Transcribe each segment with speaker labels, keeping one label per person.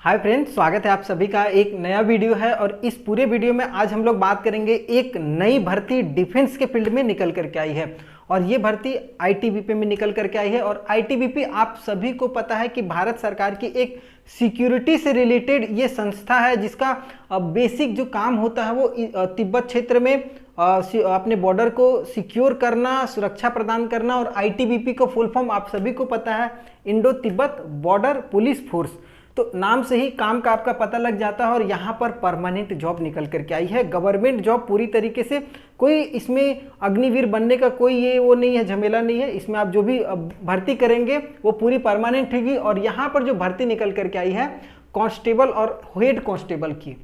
Speaker 1: Hi friends, स्वागत है आप सभी का। एक नया वीडियो है और इस पूरे वीडियो में आज हम लोग बात करेंगे एक नई भर्ती डिफेंस के फील्ड में निकल करके आई है और ये भर्ती आईटीबीपी में निकल करके आई है। और आईटीबीपी आप सभी को पता है कि भारत सरकार की एक सिक्योरिटी से रिलेटेड ये संस्था है जिसका बेसिक जो काम होता है वो तिब्बत क्षेत्र में अपने बॉर्डर को सिक्योर करना, सुरक्षा प्रदान करना। और आईटीबीपी का फुल फॉर्म आप सभी को पता है, Indo Tibet border police force. तो नाम से ही काम का आपका पता लग जाता है और यहाँ पर परमानेंट जॉब निकल करके आई है, गवर्नमेंट जॉब पूरी तरीके से। कोई इसमें अग्निवीर बनने का कोई ये वो नहीं है, झमेला नहीं है। इसमें आप जो भी भर्ती करेंगे वो पूरी परमानेंट होगी। और यहाँ पर जो भर्ती निकल करके आई है कांस्टेबल और हेड कांस्टेबल की,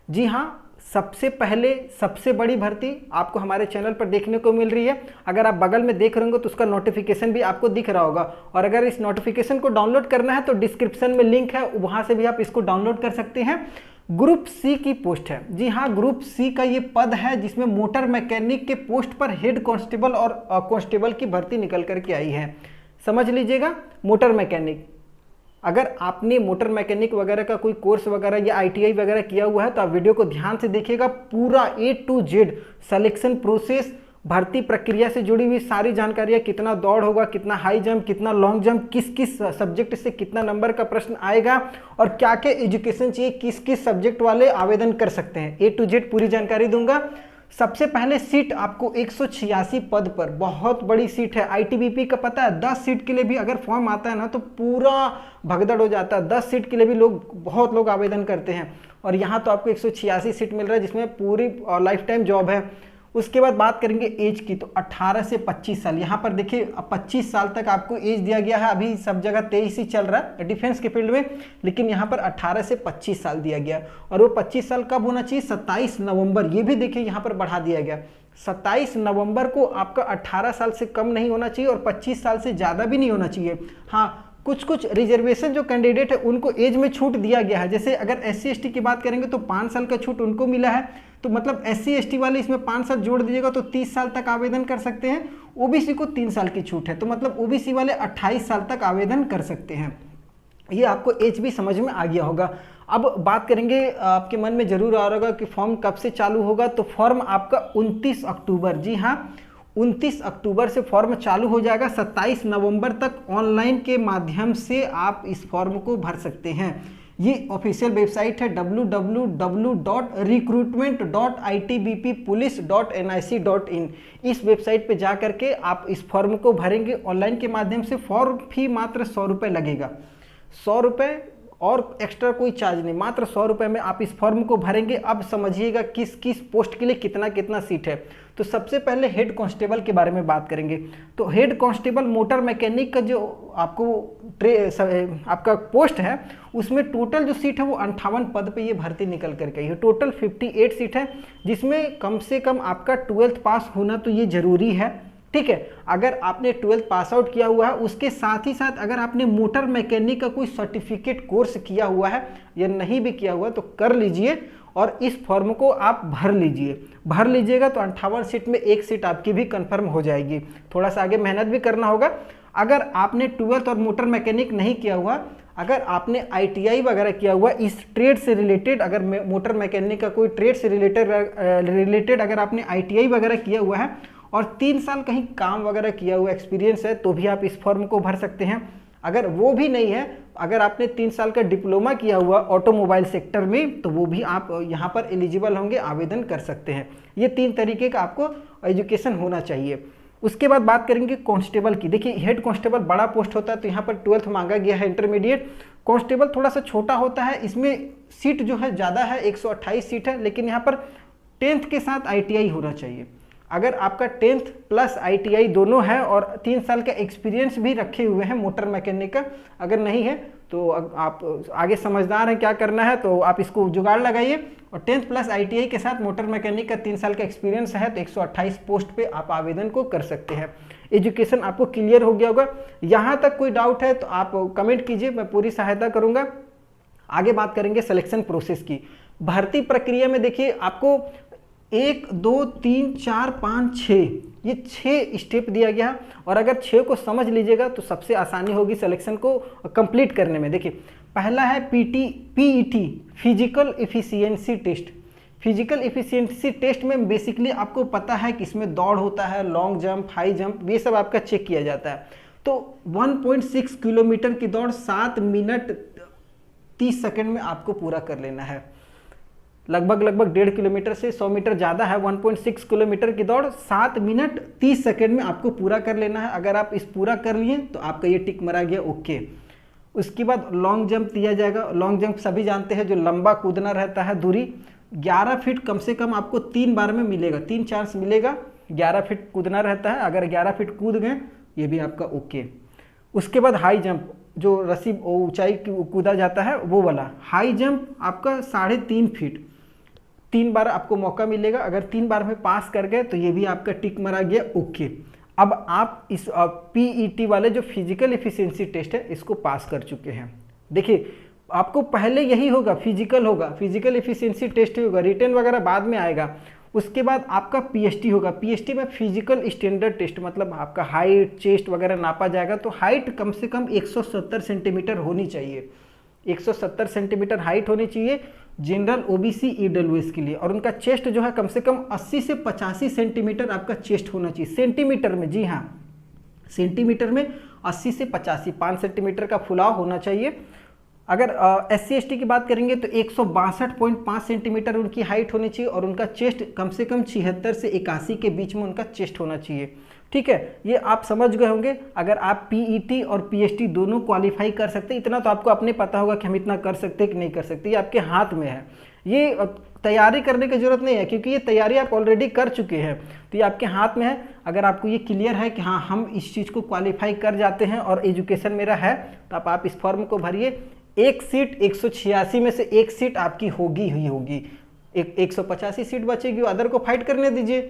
Speaker 1: जी हाँ, सबसे पहले सबसे बड़ी भर्ती आपको हमारे चैनल पर देखने को मिल रही है। अगर आप बगल में देख रहे होंगे तो उसका नोटिफिकेशन भी आपको दिख रहा होगा। और अगर इस नोटिफिकेशन को डाउनलोड करना है तो डिस्क्रिप्शन में लिंक है, वहां से भी आप इसको डाउनलोड कर सकते हैं। ग्रुप सी की पोस्ट है, जी हाँ, ग्रुप सी का ये पद है जिसमें मोटर मैकेनिक के पोस्ट पर हेड कांस्टेबल और कांस्टेबल की भर्ती निकल करके आई है। समझ लीजिएगा, मोटर मैकेनिक। अगर आपने मोटर मैकेनिक वगैरह का कोई कोर्स वगैरह या आईटीआई वगैरह किया हुआ है तो आप वीडियो को ध्यान से देखिएगा। पूरा A to Z selection process, भर्ती प्रक्रिया से जुड़ी हुई सारी जानकारियाँ, कितना दौड़ होगा, कितना हाई जंप, कितना लॉन्ग जंप, किस किस सब्जेक्ट से कितना नंबर का प्रश्न आएगा और क्या क्या एजुकेशन चाहिए, किस किस सब्जेक्ट वाले आवेदन कर सकते हैं, A to Z पूरी जानकारी दूंगा। सबसे पहले सीट आपको 186 पद पर, बहुत बड़ी सीट है। आईटीबीपी का पता है 10 सीट के लिए भी अगर फॉर्म आता है ना तो पूरा भगदड़ हो जाता है। 10 सीट के लिए भी बहुत लोग आवेदन करते हैं और यहाँ तो आपको 186 सीट मिल रहा है जिसमें पूरी लाइफ टाइम जॉब है। उसके बाद बात करेंगे एज की, तो 18 से 25 साल। यहाँ पर देखिए 25 साल तक आपको एज दिया गया है। अभी सब जगह 23 ही चल रहा है डिफेंस के फील्ड में, लेकिन यहाँ पर 18 से 25 साल दिया गया। और वो 25 साल कब होना चाहिए? 27 नवंबर। ये भी देखिए यहाँ पर बढ़ा दिया गया, 27 नवंबर को आपका 18 साल से कम नहीं होना चाहिए और 25 साल से ज़्यादा भी नहीं होना चाहिए। हाँ, कुछ कुछ रिजर्वेशन जो कैंडिडेट है उनको एज में छूट दिया गया है। जैसे अगर SC ST की बात करेंगे तो 5 साल का छूट उनको मिला है। तो मतलब SC ST वाले इसमें 5 साल जोड़ दीजिएगा तो 30 साल तक आवेदन कर सकते हैं। OBC को 3 साल की छूट है, तो मतलब OBC वाले 28 साल तक आवेदन कर सकते हैं। ये आपको एज भी समझ में आ गया होगा। अब बात करेंगे, आपके मन में जरूर आ रहा होगा कि फॉर्म कब से चालू होगा। तो फॉर्म आपका 29 अक्टूबर, जी हाँ, 29 अक्टूबर से फॉर्म चालू हो जाएगा। 27 नवंबर तक ऑनलाइन के माध्यम से आप इस फॉर्म को भर सकते हैं। ये ऑफिशियल वेबसाइट है www.recruitment.itbppolice.nic.in। इस वेबसाइट पे जा करके आप इस फॉर्म को भरेंगे ऑनलाइन के माध्यम से। फॉर्म फी मात्र 100 रुपये लगेगा, 100 रुपये और एक्स्ट्रा कोई चार्ज नहीं, मात्र 100 रुपये में आप इस फॉर्म को भरेंगे। अब समझिएगा किस किस पोस्ट के लिए कितना कितना सीट है। तो सबसे पहले हेड कांस्टेबल के बारे में बात करेंगे। तो हेड कांस्टेबल मोटर मैकेनिक का जो आपका पोस्ट है उसमें टोटल जो सीट है वो 58 पद पे ये भर्ती निकल करके आई है। टोटल 58 सीट है जिसमें कम से कम आपका 12th पास होना तो ये जरूरी है, ठीक है। अगर आपने 12th पास आउट किया हुआ है, उसके साथ ही साथ अगर आपने मोटर मैकेनिक का कोई सर्टिफिकेट कोर्स किया हुआ है या नहीं भी किया हुआ तो कर लीजिए और इस फॉर्म को आप भर लीजिएगा तो 58 सीट में एक सीट आपकी भी कंफर्म हो जाएगी। थोड़ा सा आगे मेहनत भी करना होगा। अगर आपने 12th और मोटर मैकेनिक नहीं किया हुआ, अगर आपने ITI वगैरह किया हुआ इस ट्रेड से रिलेटेड, अगर मोटर मैकेनिक का कोई ट्रेड से रिलेटेड अगर आपने ITI वगैरह किया हुआ है और 3 साल कहीं काम वगैरह किया हुआ एक्सपीरियंस है तो भी आप इस फॉर्म को भर सकते हैं। अगर वो भी नहीं है, अगर आपने 3 साल का डिप्लोमा किया हुआ ऑटोमोबाइल सेक्टर में तो वो भी आप यहाँ पर एलिजिबल होंगे, आवेदन कर सकते हैं। ये 3 तरीके का आपको एजुकेशन होना चाहिए। उसके बाद बात करेंगे कांस्टेबल की। देखिए हेड कांस्टेबल बड़ा पोस्ट होता है तो यहाँ पर 12th मांगा गया है, इंटरमीडिएट। कांस्टेबल थोड़ा सा छोटा होता है, इसमें सीट जो है ज़्यादा है, 128 सीट है, लेकिन यहाँ पर 10th के साथ ITI होना चाहिए। अगर आपका 10th प्लस ITI दोनों है और 3 साल का एक्सपीरियंस भी रखे हुए हैं मोटर मैकेनिक का, अगर नहीं है तो आप आगे समझदार हैं क्या करना है तो आप इसको जुगाड़ लगाइए। और 10th प्लस ITI के साथ मोटर मैकेनिक का 3 साल का एक्सपीरियंस है तो 128 पोस्ट पे आप आवेदन को कर सकते हैं। एजुकेशन आपको क्लियर हो गया होगा। यहाँ तक कोई डाउट है तो आप कमेंट कीजिए, मैं पूरी सहायता करूँगा। आगे बात करेंगे सिलेक्शन प्रोसेस की। भर्ती प्रक्रिया में देखिए आपको 1 2 3 4 5 6 ये 6 स्टेप दिया गया है और अगर 6 को समझ लीजिएगा तो सबसे आसानी होगी सिलेक्शन को कंप्लीट करने में। देखिए पहला है PET, physical efficiency test. Physical efficiency test में बेसिकली आपको पता है कि इसमें दौड़ होता है, लॉन्ग जंप, हाई जंप, ये सब आपका चेक किया जाता है। तो 1.6 किलोमीटर की दौड़ 7 मिनट 30 सेकंड में आपको पूरा कर लेना है। लगभग 1.5 किलोमीटर से 100 मीटर ज़्यादा है। 1.6 किलोमीटर की दौड़ 7 मिनट 30 सेकंड में आपको पूरा कर लेना है। अगर आप इस पूरा कर लिए तो आपका ये टिक मरा गया, ओके। उसके बाद लॉन्ग जंप दिया जाएगा। लॉन्ग जंप सभी जानते हैं, जो लंबा कूदना रहता है दूरी, 11 फीट कम से कम आपको 3 बार में मिलेगा, 3 चांस मिलेगा। 11 फीट कूदना रहता है, अगर 11 फीट कूद गए ये भी आपका ओके। उसके बाद हाई जंप, जो रस्सी ऊंचाई कूदा जाता है वो वाला हाई जंप आपका 3.5 फीट, 3 बार आपको मौका मिलेगा। अगर 3 बार में पास कर गए तो ये भी आपका टिक मरा गया, ओके। अब आप इस पीईटी वाले जो फिजिकल एफिशिएंसी टेस्ट है इसको पास कर चुके हैं। देखिए आपको पहले यही होगा, फिजिकल होगा, फिजिकल एफिशिएंसी टेस्ट होगा, रिटन वगैरह बाद में आएगा। उसके बाद आपका पीएसटी होगा। पीएसटी में फिजिकल स्टैंडर्ड टेस्ट, मतलब आपका हाइट, चेस्ट वगैरह नापा जाएगा। तो हाइट कम से कम 170 सेंटीमीटर होनी चाहिए, 170 सेंटीमीटर हाइट होनी चाहिए जनरल ओबीसी ईडब्ल्यूएस के लिए। और उनका चेस्ट जो है कम से कम 80 से 85 सेंटीमीटर आपका चेस्ट होना चाहिए, सेंटीमीटर में, जी हाँ सेंटीमीटर में 80 से 85, 5 सेंटीमीटर का फुलाव होना चाहिए। अगर SC ST की बात करेंगे तो 162.5 सेंटीमीटर उनकी हाइट होनी चाहिए और उनका चेस्ट कम से कम 76 से 81 के बीच में उनका चेस्ट होना चाहिए। ठीक है, ये आप समझ गए होंगे। अगर आप पीईटी और पीएसटी दोनों क्वालिफाई कर सकते हैं, इतना तो आपको अपने पता होगा कि हम इतना कर सकते हैं कि नहीं कर सकते, ये आपके हाथ में है। ये तैयारी करने की जरूरत नहीं है क्योंकि ये तैयारी आप ऑलरेडी कर चुके हैं, तो ये आपके हाथ में है। अगर आपको ये क्लियर है कि हाँ हम इस चीज़ को क्वालिफाई कर जाते हैं और एजुकेशन मेरा है, तो आप इस फॉर्म को भरिए। एक सीट 186 में से एक सीट आपकी होगी ही होगी, 185 सीट बचेगी, अदर को फाइट करने दीजिए।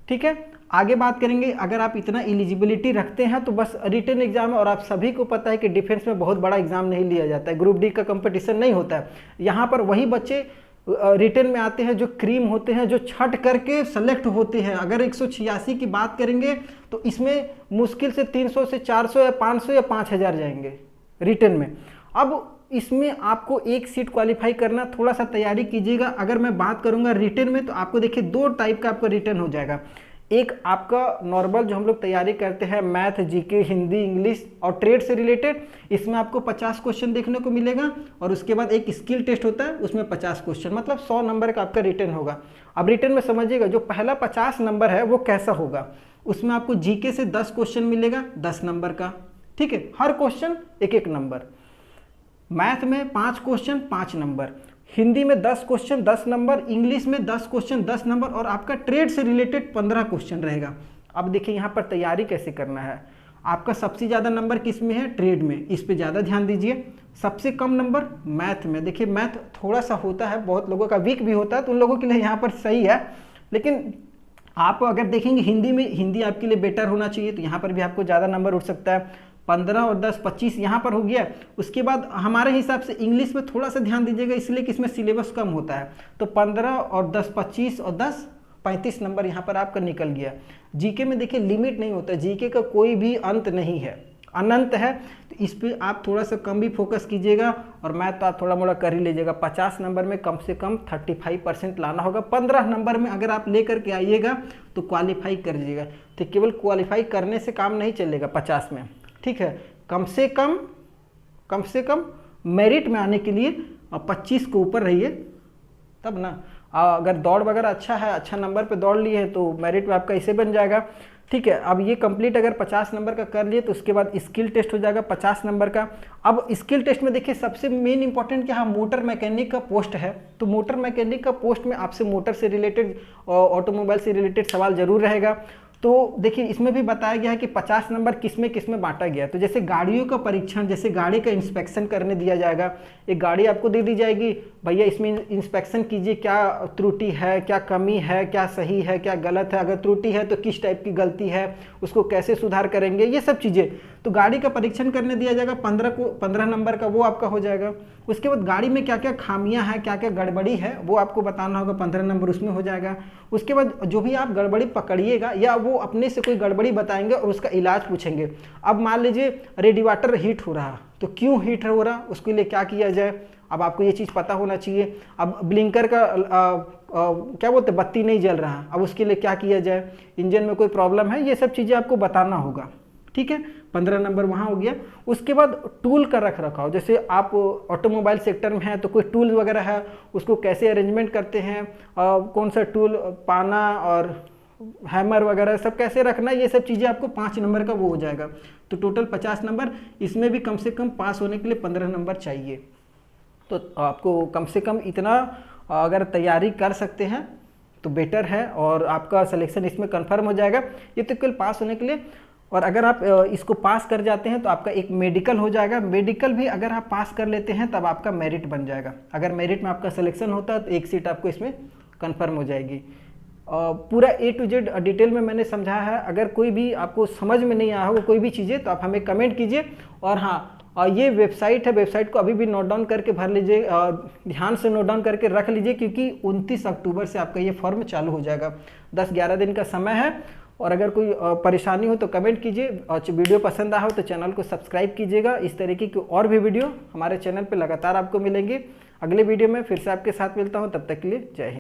Speaker 1: ठीक है, आगे बात करेंगे। अगर आप इतना एलिजिबिलिटी रखते हैं तो बस रिटन एग्जाम है, और आप सभी को पता है कि डिफेंस में बहुत बड़ा एग्जाम नहीं लिया जाता है, ग्रुप डी का कंपटीशन नहीं होता है। यहाँ पर वही बच्चे रिटन में आते हैं जो क्रीम होते हैं, जो छट करके सेलेक्ट होते हैं। अगर 186 की बात करेंगे तो इसमें मुश्किल से 300 से 400 या 500 या 5000 जाएंगे रिटन में। अब इसमें आपको एक सीट क्वालिफाई करना, थोड़ा सा तैयारी कीजिएगा। अगर मैं बात करूंगा रिटन में तो आपको देखिए 2 टाइप का आपका रिटन हो जाएगा। एक आपका नॉर्मल जो हम लोग तैयारी करते हैं, मैथ, जीके, हिंदी, इंग्लिश और ट्रेड से रिलेटेड, इसमें आपको 50 क्वेश्चन देखने को मिलेगा। और उसके बाद एक स्किल टेस्ट होता है, उसमें 50 क्वेश्चन, मतलब 100 नंबर का आपका रिटन होगा। अब रिटन में समझिएगा जो पहला 50 नंबर है वो कैसा होगा। उसमें आपको जीके से 10 क्वेश्चन मिलेगा 10 नंबर का, ठीक है, हर क्वेश्चन 1-1 नंबर। मैथ में 5 क्वेश्चन 5 नंबर, हिंदी में 10 क्वेश्चन 10 नंबर, इंग्लिश में 10 क्वेश्चन 10 नंबर, और आपका ट्रेड से रिलेटेड 15 क्वेश्चन रहेगा। अब देखिए यहाँ पर तैयारी कैसे करना है। आपका सबसे ज़्यादा नंबर किस में है? ट्रेड में, इस पे ज़्यादा ध्यान दीजिए। सबसे कम नंबर मैथ में। देखिए मैथ थोड़ा सा होता है, बहुत लोगों का वीक भी होता है, तो उन लोगों के लिए यहाँ पर सही है। लेकिन आप अगर देखेंगे हिंदी में, हिंदी आपके लिए बेटर होना चाहिए, तो यहाँ पर भी आपको ज़्यादा नंबर उठ सकता है। 15 और 10 25 यहाँ पर हो गया। उसके बाद हमारे हिसाब से इंग्लिश में थोड़ा सा ध्यान दीजिएगा, इसलिए कि इसमें सिलेबस कम होता है। तो 15 और 10 25 और 10 35 नंबर यहाँ पर आपका निकल गया। जीके में देखिए लिमिट नहीं होता, जीके का कोई भी अंत नहीं है, अनंत है। तो इस पर आप थोड़ा सा कम भी फोकस कीजिएगा। और मैथ तो आप थोड़ा मोड़ा कर ही लीजिएगा। 50 नंबर में कम से कम 35% लाना होगा। 15 नंबर में अगर आप लेकर के आइएगा तो क्वालिफाई कर लीजिएगा। तो केवल क्वालिफाई करने से काम नहीं चलेगा 50 में, ठीक है, कम से कम मेरिट में आने के लिए 25 के ऊपर रहिए, तब ना। अगर दौड़ वगैरह अच्छा है, अच्छा नंबर पे दौड़ लिए है तो मेरिट में आपका इसे बन जाएगा, ठीक है। अब ये कंप्लीट अगर 50 नंबर का कर लिए तो उसके बाद स्किल टेस्ट हो जाएगा 50 नंबर का। अब स्किल टेस्ट में देखिए सबसे मेन इंपॉर्टेंट क्या है, मोटर मैकेनिक का पोस्ट है। तो मोटर मैकेनिक का पोस्ट में आपसे मोटर से रिलेटेड, ऑटोमोबाइल से रिलेटेड सवाल जरूर रहेगा। तो देखिए इसमें भी बताया गया है कि 50 नंबर किस में बांटा गया है। तो जैसे गाड़ियों का परीक्षण, जैसे गाड़ी का इंस्पेक्शन करने दिया जाएगा। एक गाड़ी आपको दे दी जाएगी, भैया इसमें इंस्पेक्शन कीजिए, क्या त्रुटि है, क्या कमी है, क्या सही है, क्या गलत है, अगर त्रुटि है तो किस टाइप की गलती है, उसको कैसे सुधार करेंगे, ये सब चीज़ें। तो गाड़ी का परीक्षण करने दिया जाएगा 15 नंबर का, वो आपका हो जाएगा। उसके बाद गाड़ी में क्या क्या खामियां हैं, क्या क्या गड़बड़ी है, वो आपको बताना होगा, 15 नंबर उसमें हो जाएगा। उसके बाद जो भी आप गड़बड़ी पकड़िएगा या वो अपने से कोई गड़बड़ी बताएंगे और उसका इलाज पूछेंगे। अब मान लीजिए रेडिएटर हीट हो रहा, तो क्यों हीट हो रहा, उसके लिए क्या किया जाए, अब आपको ये चीज़ पता होना चाहिए। अब ब्लिंकर का क्या बोलते हैं, बत्ती नहीं जल रहा, अब उसके लिए क्या किया जाए, इंजन में कोई प्रॉब्लम है, ये सब चीज़ें आपको बताना होगा। ठीक है, 15 नंबर वहाँ हो गया। उसके बाद टूल का रख रखाव, जैसे आप ऑटोमोबाइल सेक्टर में हैं तो कोई टूल वगैरह है, उसको कैसे अरेंजमेंट करते हैं, कौन सा टूल, पाना और हैमर वगैरह सब कैसे रखना, ये सब चीज़ें आपको 5 नंबर का वो हो जाएगा। तो टोटल 50 नंबर, इसमें भी कम से कम पास होने के लिए 15 नंबर चाहिए। तो आपको कम से कम इतना अगर तैयारी कर सकते हैं तो बेटर है, और आपका सिलेक्शन इसमें कंफर्म हो जाएगा। ये तो केवल पास होने के लिए, और अगर आप इसको पास कर जाते हैं तो आपका एक मेडिकल हो जाएगा। मेडिकल भी अगर आप पास कर लेते हैं तब आपका मेरिट बन जाएगा। अगर मेरिट में आपका सिलेक्शन होता है तो एक सीट आपको इसमें कंफर्म हो जाएगी। पूरा A to Z डिटेल में मैंने समझाया है। अगर कोई भी आपको समझ में नहीं आया होगा कोई भी चीज़ें तो आप हमें कमेंट कीजिए। और हाँ, ये वेबसाइट है, वेबसाइट को अभी भी नोट डाउन करके भर लीजिए, ध्यान से नोट डाउन करके रख लीजिए, क्योंकि 29 अक्टूबर से आपका ये फॉर्म चालू हो जाएगा। 10-11 दिन का समय है। और अगर कोई परेशानी हो तो कमेंट कीजिए, और वीडियो पसंद आया हो तो चैनल को सब्सक्राइब कीजिएगा। इस तरीके की और भी वीडियो हमारे चैनल पर लगातार आपको मिलेंगे। अगले वीडियो में फिर से आपके साथ मिलता हूँ, तब तक के लिए जय हिंद।